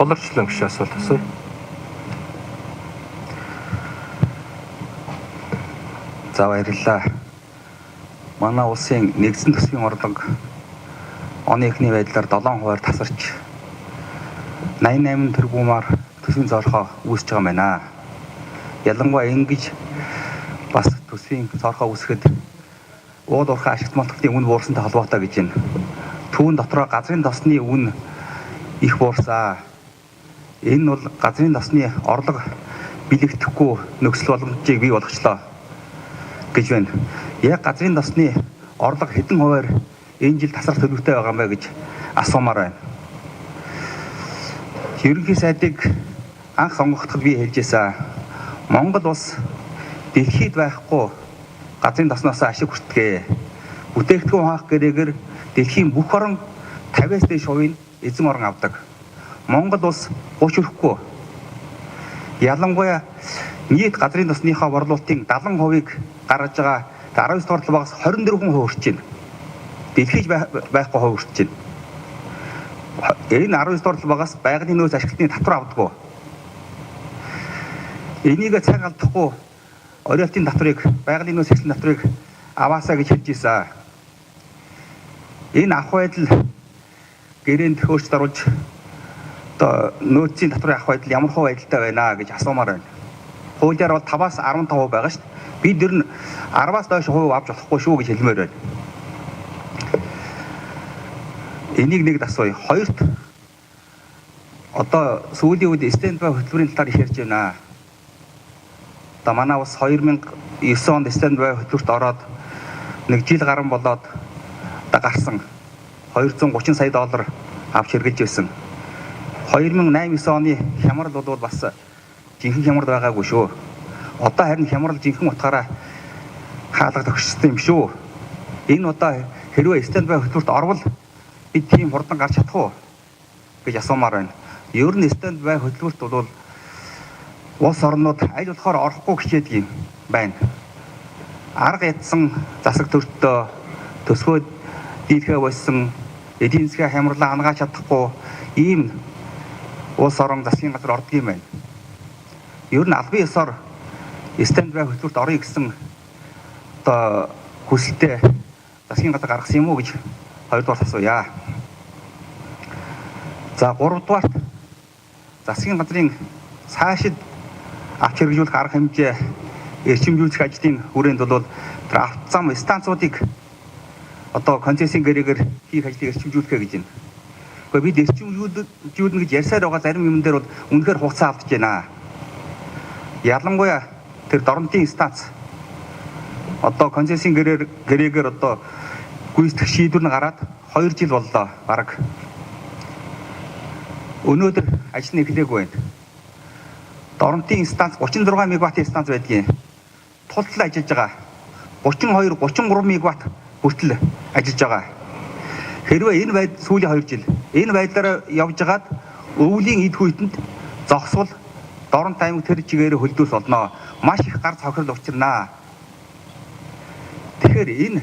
Боловчлон гişи асуулт асууя. За баярлалаа. Манай улсын нэгдсэн төсвийн орлого оны эхний байдлаар 7% тасарч 88 тэрбумаар төсвийн зорилгоо үүсэж байгаа юм байна. Ялангуяа ингэж бас төсвийн зорилгоо үүсгэхэд ууд уурхай ашигт малталтын үн буурсантай холбоотой гэж байна. Түүн дотроо газрын тосны үн их буурсаа. Энэ бол газрын тосны орлого бэлэгдэхгүй нөхцөл боломжийг бий болгочлоо гэж байна. Яг газрын тосны орлого хэдэн хувиар энэ жил тасрах төлөвтэй байгаа юм бэ гэж асуумаар байна. Ерөнхий сайдыг анх сонгогдоход би хэлжээсэн. Монгол улс дэлхийд байхгүй газрын тосноос ашиг хүртгээ. Бүтээгдэхүүн хаах гэрээгээр дэлхийн бүх орон 50-аас дээш хувийн эзэн орон авдаг. Монгол улс гуйшрахгүй. Ялангуяа нийт газрын тосныхоо борлуулалтын 70%-ийг гаргаж байгаа 19 дугаар багаас 24% хүрч байна. Дэлхийд байхгүй хувь хүрч байна. Энэ 19 дугаар багаас байгалийн нөөц ашиглалтын татвар авдаг. Энийг цаг алдахгүй оройалтын татварыг, байгалийн нөөц ашиглалтын татварыг аваасаа гэж хэлж ийсэн. Энэ авах байдал гэрээнд хөөцөлд оруулж одоо нөөцийн татврын авах байдал ямар хувь байдалтай байна гэж асуумаар байна. Хуулиар бол 5-аас 15% байгаа шүү дээ. Бид ер нь 10-аас доош хувь авч болохгүй шүү гэж хэлмээр байна. Энийг нэг асууя. Хоёрт одоо сүүлийн үед стендбай хөтөлбөрийн талаар их ярьж байна. Одоо манай бас 2009 онд стендбай хөтөлбөрт ороод нэг жил гарсан болоод одоо гарсан 230 сая доллар авч хэрэгжилж байсан. 2008-9 оны хямрал бол бас жинхэнэ хямрал байгаагүй шүү. Одоо харин хямрал жинхэнэ утгаараа хаалга төгссөн юм шүү. Энэ одоо хэрвээ стендбай хөтөлбөрт орвол бид тийм хурдан гарч чадах уу гэж асуумаар байна. Ер нь стендбай хөтөлбөрт бол улс орнууд аль болохоор орохгүй хичээдэг юм байна. Арга ядсан засаг төртөө төсвөө дийлхэ болсон эдийн засгийн хямралаа хангааж чадахгүй ийм улс орон засгийн газар ордог юм байна. Ер нь албан ёсоор стендбай хөтөлбөрт орё гэсэн одоо хүсэлтэд засгийн газар гаргасан юм уу гэж хоёрдугаар асууя. За гуравдугаарт засгийн газрын цаашид авч хэрэгжүүлэх арга хэмжээ эрчимжүүлэх ажлын хүрээнд бол авто зам станцуудыг одоо концессийн гэрээгээр хийх ажлыг эрчимжүүлэхэ гэж байна. Гэхдээ бид эрчимжүүлнэ гэж ярьсаар байгаа зарим юм дээр бол үнэхээр хугацаа алдаж байна. Ялангуяа тэр дорнотын станц одоо концессийн гэрээгээр одоо гүйцэтгэх шийдвэр нь гараад 2 жил боллоо бараг. Өнөөдөр ажил нь эхлээгүй байна. Дорнотын станц 36 мегаваттын станц байдгийн. Тултал ажиллаж байгаа. 32-33 мегаватт хүртэл ажиллаж байгаа. Хэрвээ энэ байдал сүүлийн 2 жил энэ байдлаараа явж хагаад өвлийн эд хүйтэнд зогсвол Дорнот аймаг тэр чигээрээ хөлдөөс олноо. Маш их гар цавхрал учирнаа. Тэгэхээр энэ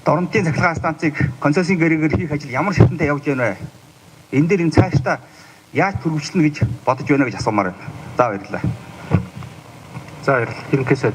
Дорнотын цахилгаан станцыг концессийн гэрээгээр хийх ажил ямар шатантай явж байна вэ? Энэ дээр энэ цаашдаа яаж төрөвчлөнө гэж бодож байна гэж асуумаар байна. За баярлалаа. За баярлалаа. Ерөнхий сайд